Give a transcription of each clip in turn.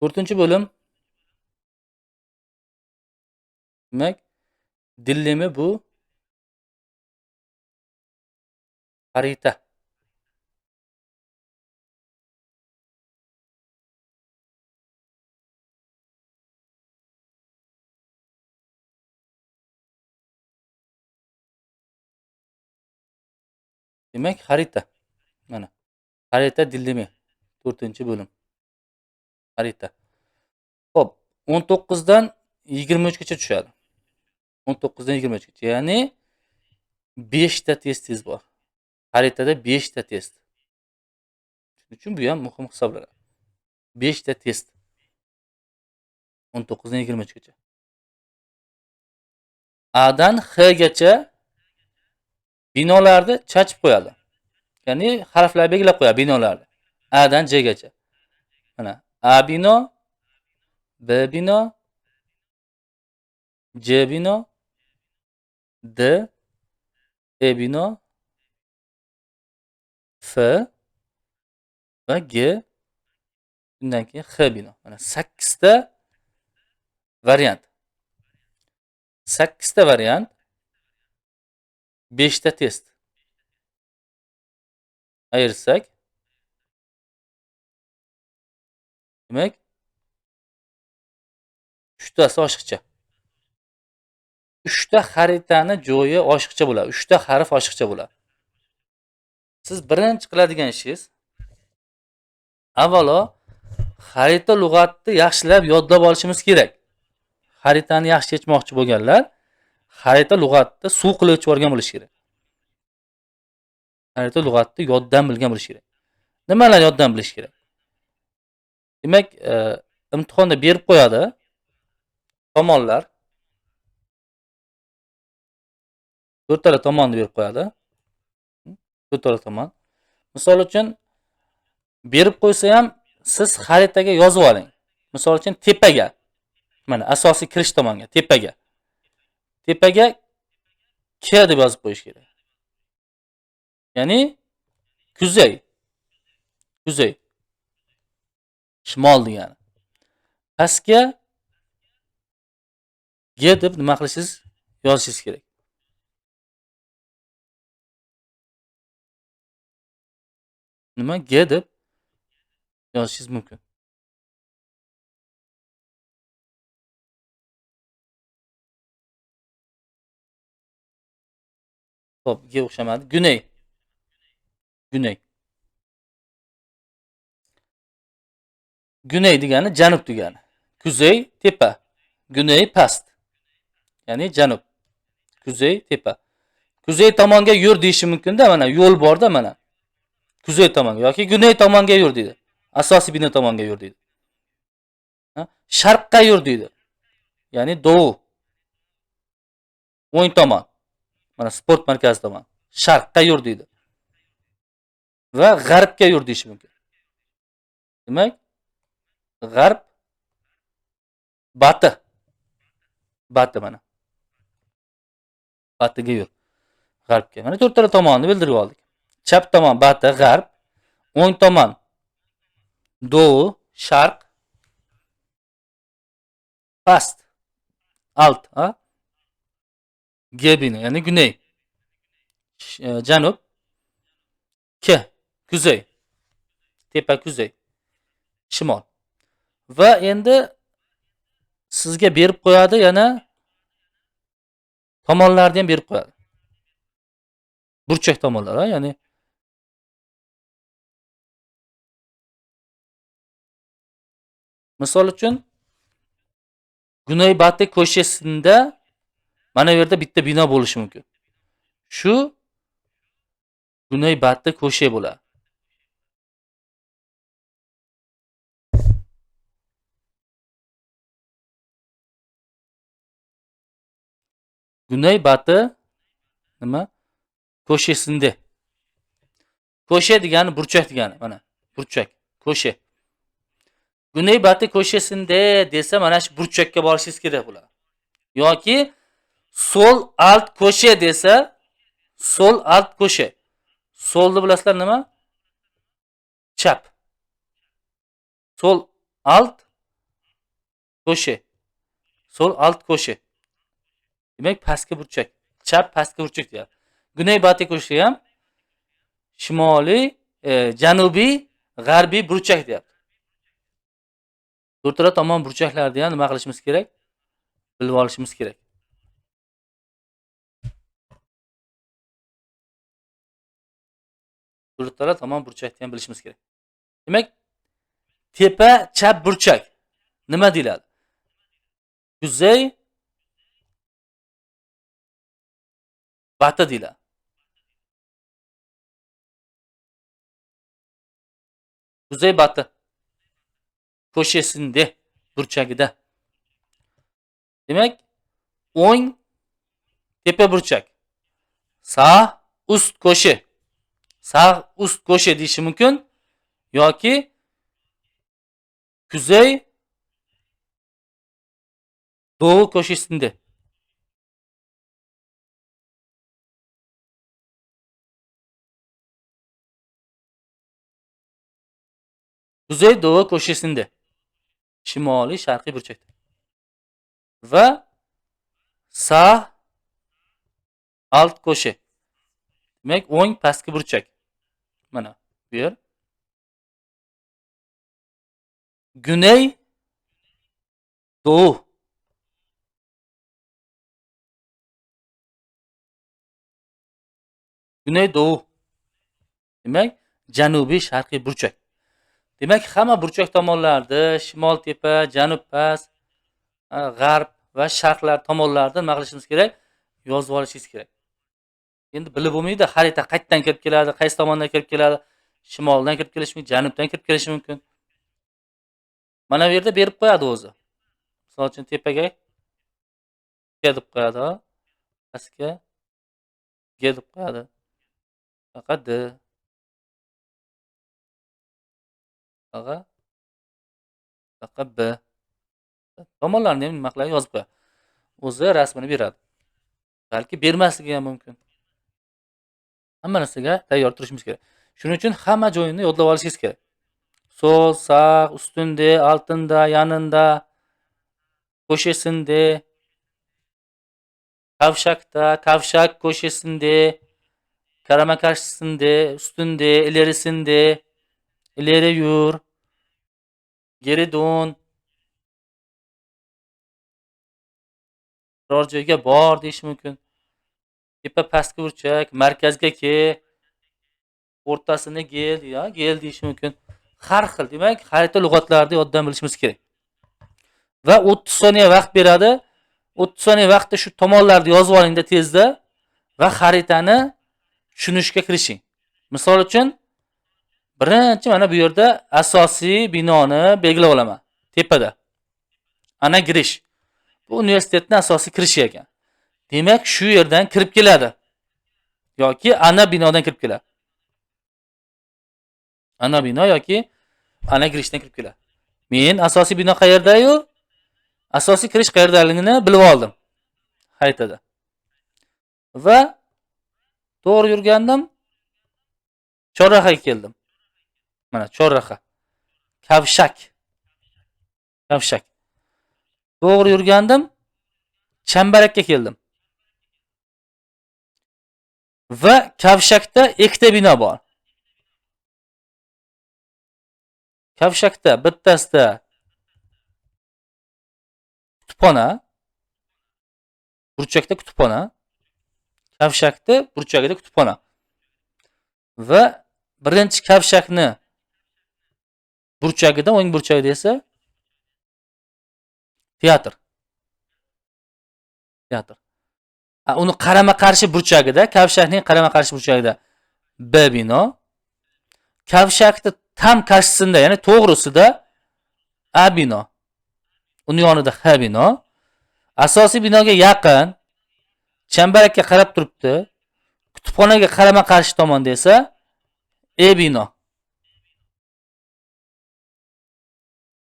To'rtinchi bo'lim. Demak, dillemi bu xarita. Demak, xarita. Mana. Xarita dillemi. To'rtinchi bo'lim. Xarita. Xo'p, 19 dan 23 gacha tushadi. 19 dan 23 gacha. Ya'ni 5 ta test bor. Xaritada 5 ta test. Shuning uchun bu ham muhim hisoblanadi. 5 ta test. 19 dan 23 gacha. A dan H gacha binolarni chachib qo'yadi. Ya'ni harflar belgilab qo'yadi binolarni. A dan J gacha. Mana A bino, B bino, C bino, D, E bino, F va G, undan keyin H bino. Mana 8 ta variant. 8 ta variant, 5 ta test. Ayırsak, demak 3 tasi oshiqcha. 3 ta xaritani joyi oshiqcha bo'ladi. 3 ta harf oshiqcha bo'ladi. Siz birinchi qiladigan ishingiz avvalo xarita lug'atni yaxshilab yodlab olishimiz kerak. Xaritani yaxshi yechmoqchi bo'lganlar xarita lug'atni suv qilib yechib olgan bo'lish kerak. Xarita lug'atni yoddan bilgan bo'lish kerak. Nimalar yoddan bilish kerak? Demak, imtihonda berib qo'yadi. Tomonlar 4 ta tomonni berib qo'yadi. 4 ta tomon. Misol uchun berib qo'ysa ham siz xaritaga yozib oling. Misol uchun tepaga. Mana asosiy kirish tomonga, tepaga. Tepaga K deb yozib qo'yish kerak. Ya'ni kuzey. Kuzey. Shimol degani. Pastga G deb nima qilishingiz yozishingiz kerak. Nima G deb yozishingiz mumkin. Xo'p, G o'xshamadi. Güney. Güney. Güney degani janub degani. Kuzey tepa. Güney past. Ya'ni janub. Kuzey tepa. Kuzey tomonga yur deyishi mumkin-da, mana yo'l bor-da mana. Kuzey tomonga yoki güney tomonga yur deydi. Asosiy bino tomonga yur deydi. Sharqqa yur deydi. Ya'ni doğu. O'ng tomon. Mana sport markazi tomon. Sharqqa yur deydi. Va g'arbga yur deyishi mumkin. Demak, g'arb, batı. Batı mana. Batıga yur. G'arbga. Mana 4 ta tomonni bildirib oldik. Chap tomon batı, g'arb, o'ng tomon doğu, sharq, past, alt, ha? G bino, ya'ni güney. Janub, K, kuzey. Tepa kuzey. Shimol. Va endi sizga berib qo'yadi, yana tomonlarni ham berib qo'yadi. Burchak tomonlar, ha, ya'ni misol uchun Güney Batı ko'chasida mana bu yerda bitta bino bo'lishi mumkin. Shu Güney Batı ko'cha bo'ladi. Güney Batı nima? Ko'chasida. Ko'cha degani burchak degani, mana. Burchak, ko'cha. Güney Batı ko'chasida desa mana shu burchakka borishingiz kerak bo'ladi. Yoki sol alt ko'cha desa, sol alt ko'cha. Solni bilasizlar nima? Chap. Sol alt, ko'shi. Sol alt ko'shi. Demak, pastki burchak. Chap pastki burchak deyapti. Güney batı ko'shi ham shimoliy, janubiy, g'arbiy burchak deyapti. To'rttala tomon burchaklarni ham nima qilishimiz kerak? Bilib olishimiz kerak. To'rttala tomon burchakni ham bilishimiz kerak. Demak, tepa chap burchak nima deyiladi? Kuzey batı deyiladi. Kuzey batı ko'shasida burchagida. Demak, o'ng tepa burchak. Sağ ust ko'shi. Sağ ust ko'shi deyishi mumkin yoki kuzey doğu ko'shasida. Kuzey doğu ko'shasida. Shimoliy sharqiy burchakda. Va sağ alt ko'shi. Demak, o'ng pastki burchak. Mana bu yer. Güney doğu. Güney doğu. Demak, janubiy sharqiy burchak. Demak, hamma burchak tomonlarda shimol tepa, janub past, g'arb va sharqlar tomonlaridan nima qilishimiz kerak? Yozib olishingiz kerak. Endi bilib bo'lmaydi, xarita qayerdan kirib keladi, qaysi tomondan kirib keladi? Shimoldan kirib kelishi mumkin, janubdan kirib kelishi mumkin. Mana bu yerda berib qo'yadi o'zi. Misol uchun tepaga G deb qo'yadi, pastga G deb qo'yadi. Faqat D. Faqat B. Tomonlarni ham nima qiladi? Yozib qo'yadi. O'zi rasmini beradi. Balki bermasligi ham mumkin. Hamma narsaga tayyor turishimiz kerak. Shuning uchun hamma joyini yodlab olishingiz kerak. Sol, sağ, ustunda, altında, yanında, ko'shasida, kavshakda, kavshak ko'shasida, qarama qarshisida, ustunda, ilerisida, ileri yur, geri don. Biror joyga bor deyish mumkin. Tepa pastki burchak, markazga kel, o'rtasini kel, ya kel deyish mumkin. Har xil, demak, xarita lug'atlarini yoddan bilishimiz kerak. Va 30 soniya vaqt beradi. 30 soniya vaqtda shu tomonlarni yozib olingda tezda va xaritani tushunishga kirishing. Misol uchun, birinchi mana bu yerda asosiy binoni belgilab olaman. Tepada. Ana girish. Bu universitetning asosiy kirishi ekan. Demak, shu yerdan kirib keladi. Yoki ana binodan kirib keladi. Ana bino yoki ana girishdan kirib keladi. Men asosiy bino qayerda-yu? Asosiy kirish qayerdaligini bilib oldim xaritada. Va to'g'ri yurgandim. Chorrahaga keldim. Mana chorraha. Kavshak. Kavshak. To'g'ri yurgandim. Chambarakka keldim. Va kavshakda ikkita bino bor. Kavshakda bittasida kutubxona, burchakda kutubxona, kavshakda burchagida kutubxona. Va birinchi kavshakni burchagida, o'ng burchagida esa teatr. Teatr. Uni qarama-qarshi burchagida, kavshakning qarama-qarshi burchagida B bino, kavshakni tam qarshisida, ya'ni to'g'risida A bino. Uni yonida H bino. Asosiy binoga yaqin, chambarakka qarab turibdi. Kutubxonaga qarama-qarshi tomonda esa E bino.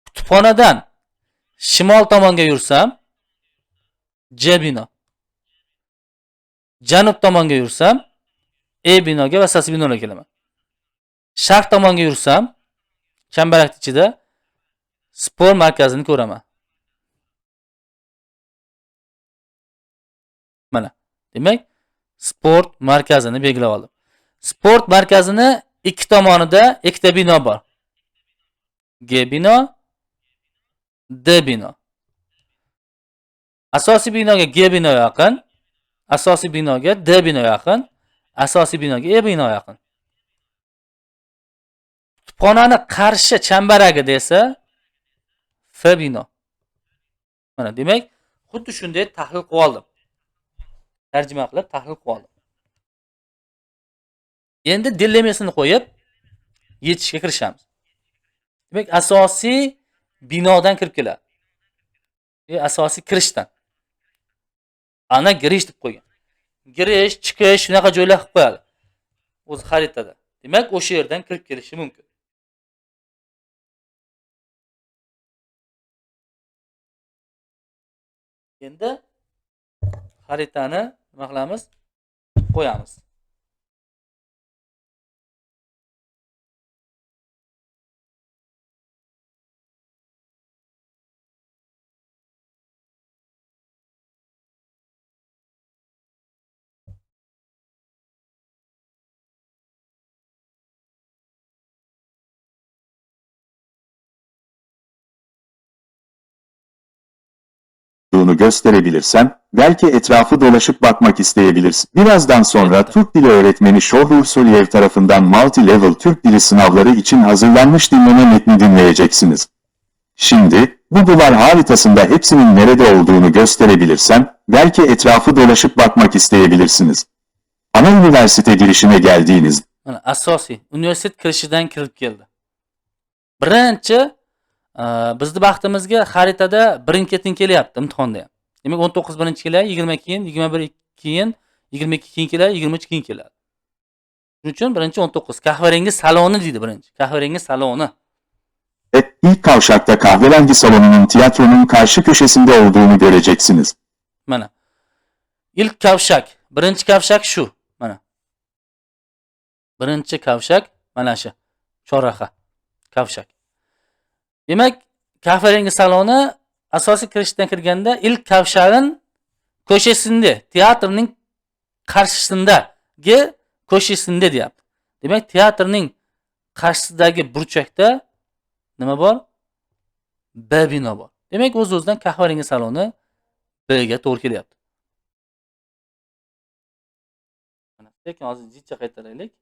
Kutubxonadan shimol tomonga yursam C bino. Janub tomonga yursam E binoga va asosiy binoga kelaman. Sharq tomonga yursam chambarak ichida sport markazini ko'raman. Demak, sport markazini belgilab oldim. Sport markazini ikki tomonida ikkita bino bor. G bino, D bino. Asosiy binoga G bino yaqin, asosiy binoga D bino yaqin, asosiy binoga E bino yaqin. Kutubxonani qarshi chambaragi desa F bino. Mana demak, xuddi shunday tahlil qilib oldim. Tarjima qilib tahlil qilib oldim. Endi dilemmasini qo'yib yechishga kirishamiz. Demak, asosiy binodan kirib keladi. Asosiy kirishdan. Ana girish deb qo'ygan. Girish, chiqish shunaqa joylar qilib qo'yadi. O'z xaritada. Demak, o'sha yerdan kirib kelishi mumkin. Endi xaritani nima qilamiz? Qo'yamiz. Gösterebilirsem, belki etrafı dolaşıp bakmak isteyebilirsin. Birazdan sonra Türk Dili öğretmeni Şohrur Soliyev tarafından Multi-Level Türk Dili sınavları için hazırlanmış dinleme metni dinleyeceksiniz. Şimdi, bu duvar haritasında hepsinin nerede olduğunu gösterebilirsem, belki etrafı dolaşıp bakmak isteyebilirsiniz. Ana üniversite girişine geldiğinizde, Mana asosiy universitet kirishidan kirib keldi. Birinchi bizni baxtimizga xaritada birin-ketin kelyapti imtihonda ham. Demak 19 birinchi keladi, 20 keyin, 21 keyin, 22 keyin keladi, 23 keyin keladi. Shuning uchun birinchi 19 kahverengi saloni deydi birinchi. Kahverengi saloni. ilk kavşakta kahverengi salonunun tiyatronun karşı köşesinde olduğunu göreceksiniz. Mana. İlk kavshak, birinchi kavshak shu. Mana. Birinchi kavshak mana shu. Chorraha kavshak. Demak, kahverengi saloni asosiy kirishdan kirganda ilk kavshag'in ko'shasida, teatrning qarshisidagi ko'shasida deyapti. Demak, teatrning qarshisidagi burchakda nima bor? B bino bor. Demak, o'z-o'zidan kahverengi saloni B ga to'g'ri kelyapti. Mana, lekin hozir jiddiy qaytaraylik.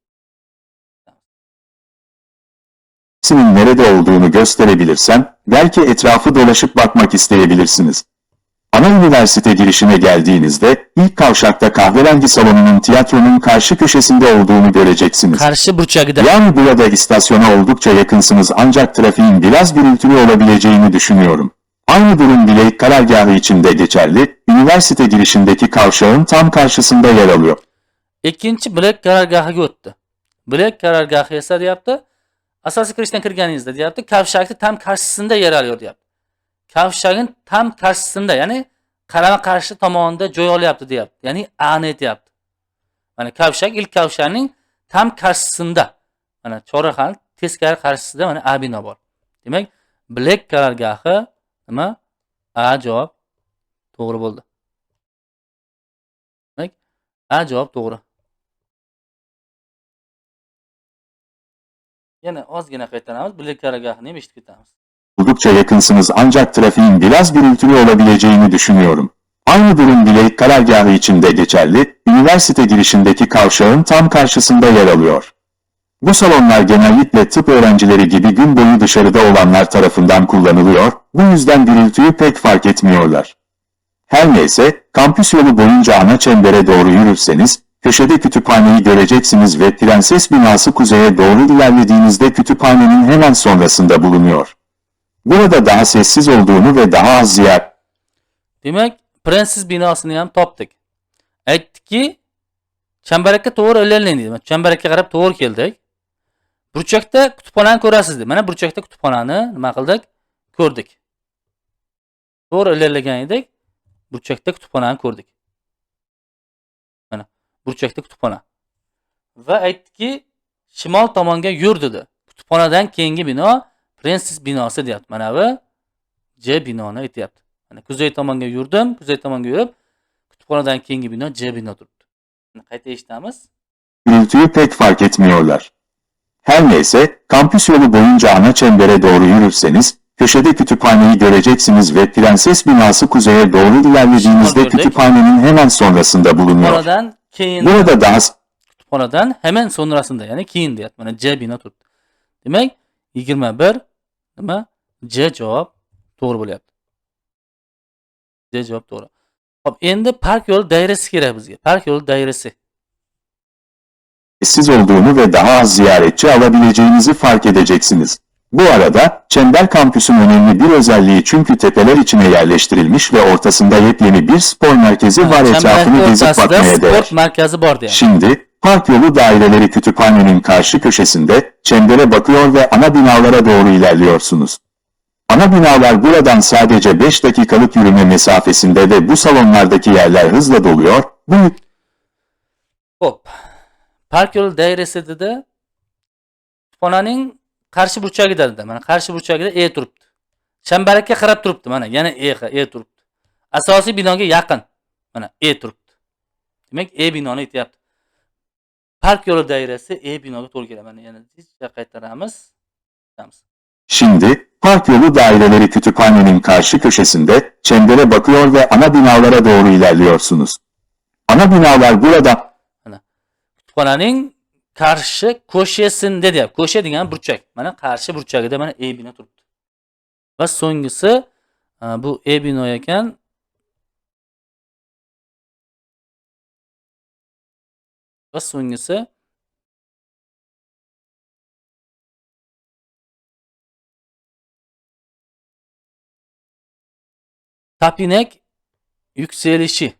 Hepsinin nerede olduğunu gösterebilirsem, belki etrafı dolaşıp bakmak isteyebilirsiniz. Ana üniversite girişine geldiğinizde, ilk kavşakta kahverengi salonunun tiyatronun karşı köşesinde olduğunu göreceksiniz. Qarshi burchagida. Yani burada istasyona oldukça yakınsınız ancak trafiğin biraz gürültülü olabileceğini düşünüyorum. Aynı durum Bilek karargahı için de geçerli, üniversite girişindeki kavşağın tam karşısında yer alıyor. Ikkinchi Bilek karargohiga o'tdi. Bilek karargohi esa deyapti, asosiy kirishdan kirganingizda deyapti, kavshakning tam qarshisida yer olıyor deyapti. Kavshag'in tam qarshisida, ya'ni qarama-qarshi tomonida joy olyapti deyapti. Ya'ni A'ni aytyapti. Mana kavshak ilk kavshakning tam qarshisida. Mana chorrahaning teskari qarshisida mana A bino bor. Demak, Bilek karargohi nima? A javob to'g'ri bo'ldi. Demak, A javob to'g'ri. Yana ozgina qaytaramiz. Bilek karargohini ham eshitib ketamiz. Oldukça yakınsınız ancak trafiğin biraz gürültülü olabileceğini düşünüyorum. Aynı durum Bilek karargahı için de geçerli, üniversite girişindeki kavşağın tam karşısında yer alıyor. Bu salonlar genellikle tıp öğrencileri gibi gün boyu dışarıda olanlar tarafından kullanılıyor, bu yüzden gürültüyü pek fark etmiyorlar. Her neyse, kampüs yolu boyunca ana çembere doğru yürürseniz, köşede kütüphaneyi göreceksiniz ve Prenses binası kuzeye doğru ilerlediğinizde kütüphanenin hemen sonrasında bulunuyor. Burada daha sessiz olduğunu ve daha az ziyaret... Demak, Prenses binosini ham topdik. Aytdiki, chambarakka to'g'ri ilerlang dedi. Chambarakka qarab to'g'ri keldik. Burchakda kutubxonani ko'rasiz dedi. Mana burchakda kutubxonani nima qildik? Ko'rdik. To'g'ri ilerlagan edik. Burchakda kutubxonani ko'rdik. Mana burchakda kutubxona. Va aytdiki, shimol tomonga yur dedi. Kutubxonadan keyingi bino Prenses binosi deyapti. Mana bu C binoni aytyapti. Mana kuzey tomonga yurdim, kuzey tomonga yurib kutubxonadan keyingi bino C bino turibdi. Qayta eshitamiz. Gürültüyü pek fark etmiyorlar. Her neyse, kampüs yolu boyunca ana çembere doğru yürürseniz, köşede kütüphaneyi göreceksiniz ve Prenses binası kuzeye doğru ilerlediğinizde Gördük. kütüphanenin hemen sonrasında bulunuyor. Kutubxonadan keyin Burada daha kutubxonadan hemen sonrasında, ya'ni keyin deyapti. Mana C bino turibdi. Demak, 21 nima? C javob to'g'ri bo'lyapti. C javob to'g'ri. Hop, endi park yo'li dairasi kerak bizga. Park yo'li dairasi. sessiz olduğunu ve daha az ziyaretçi alabileceğinizi fark edeceksiniz. Bu arada, Çember Kampüs'ün önemli bir özelliği çünkü tepeler içine yerleştirilmiş ve ortasında yepyeni bir spor merkezi var, etrafını gezip bakmaya değer. Spor merkezi bor deyapti. Şimdi, park yolu daireleri kütüphanenin karşı köşesinde, çembere bakıyor ve ana binalara doğru ilerliyorsunuz. Ana binalar buradan sadece 5 dakikalık yürüme mesafesinde ve bu salonlardaki yerler hızla doluyor. Bu Hop. Park yo'li dairasi dedi. Kutubxonaning qarshi burchagida dedi. Mana qarshi burchagida E turibdi. Chambarakka qarab turibdi. Mana yana E turibdi. Asosiy binoga yaqin. Mana E turibdi. Demak, E binoni aytyapti. Park yo'li dairasi E binoga to'g'ri keladi. Mana yana qaytaramiz. Şimdi, park yolu daireleri kütüphanenin karşı köşesinde, çembere bakıyor ve ana binalara doğru ilerliyorsunuz. Ana binalar burada. Kutubxonaning qarshi ko'shasida deyapti. Ko'sha degan burchak. Mana qarshi burchagida mana E bino turibdi. Va so'nggisi bu E bino ekan. Va so'nggisi tapinak yükselishi.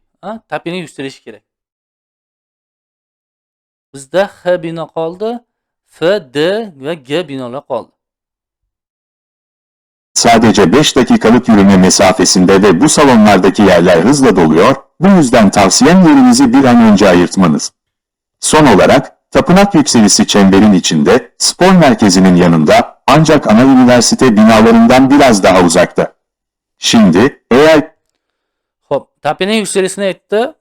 Tapinak yükselishi kerak. Bizda H bino qoldi, F, D ve G binolar qoldi. Sadece 5 dakikalık yürüme mesafesinde ve bu salonlardaki yerler hızla doluyor, bu yüzden tavsiyem yerinizi bir an önce ayırtmanız. Son olarak, tapınak yükselisi çemberin içinde, spor merkezinin yanında, ancak ana üniversite binalarından biraz daha uzakta. Şimdi, eğer Hop, tapinak yükselisini aytdi.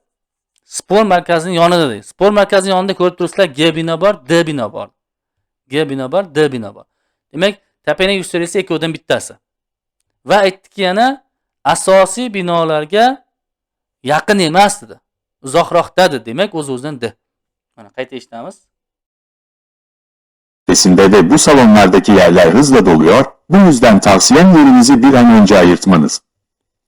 Spor merkezining yonida deydi. Spor merkezining yonida ko'rib turibsizlar, G bino bor, D bino bor. G bino bor, D bino bor. Demak, tapinak yukselisi ikkovidan bittasi. Va aytdiki yana asosiy binolarga yaqin emas dedi. Uzoqroqdadir. Demak, o'z-o'zidan D. Mana qayta eshitamiz. ve bu salonlardaki yerler hızla doluyor, bu yüzden tavsiyem yerinizi bir an önce ayırtmanız.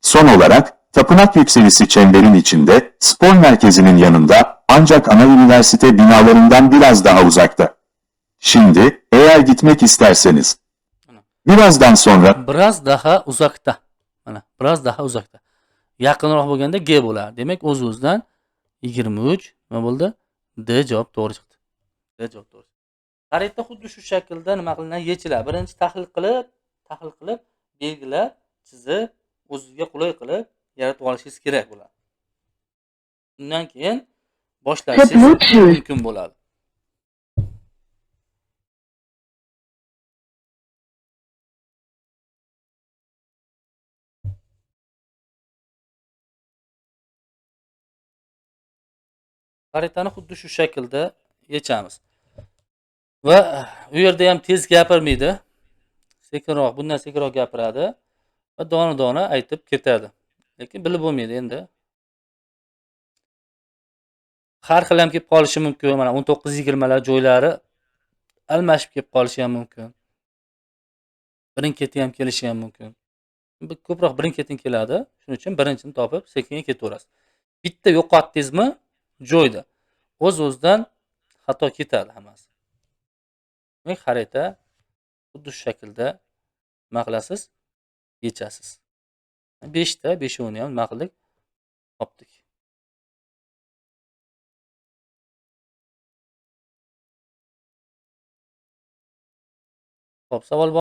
Son olarak, tapınak yükselisi çemberin içinde, spor merkezinin yanında, ancak ana üniversite binalarından biraz daha uzakta. Şimdi, eğer gitmek isterseniz, birazdan sonra, Biraz daha uzoqda. Mana, biraz daha uzoqda. Yaqinroq bo'lganda G bo'lar. Demak, o'z-o'zidan 23 nima bo'ldi? D javob to'g'ri chiqdi. D javob to'g'ri. Xaritda xuddi shu shaklda nima qilinadi? Yechiladi. Birinchi tahlil qilib, belgilab, chizib, o'zingizga qulay qilib yaratib olishingiz kerak bo'ladi. Undan keyin boshlashingiz mumkin bo'ladi. Xaritani xuddi shu shaklda yechamiz. Va u yerda ham tez gapirmaydi. Sekinroq, bundan sekinroq gapiradi va dona-dona aytib ketadi. Lekin bilib bo'lmaydi endi. Har xil ham kelib qolishi mumkin. Mana 19-20 lar joylari almashib kelib qolishi ham mumkin. Birin-ketin ham kelishi ham mumkin. Ko'proq birin-ketin keladi. Shuning uchun birinchini topib, sekin ketaverasiz. Bitta yo'qotdingizmi, joyda o'z-o'zidan xato ketadi hammasi. Demak, xarita xuddi shu shaklda nima qilasiz? Yechasiz. 5 ta 5'ini ham nima qildik? Topdik. Xo'p, savol bor.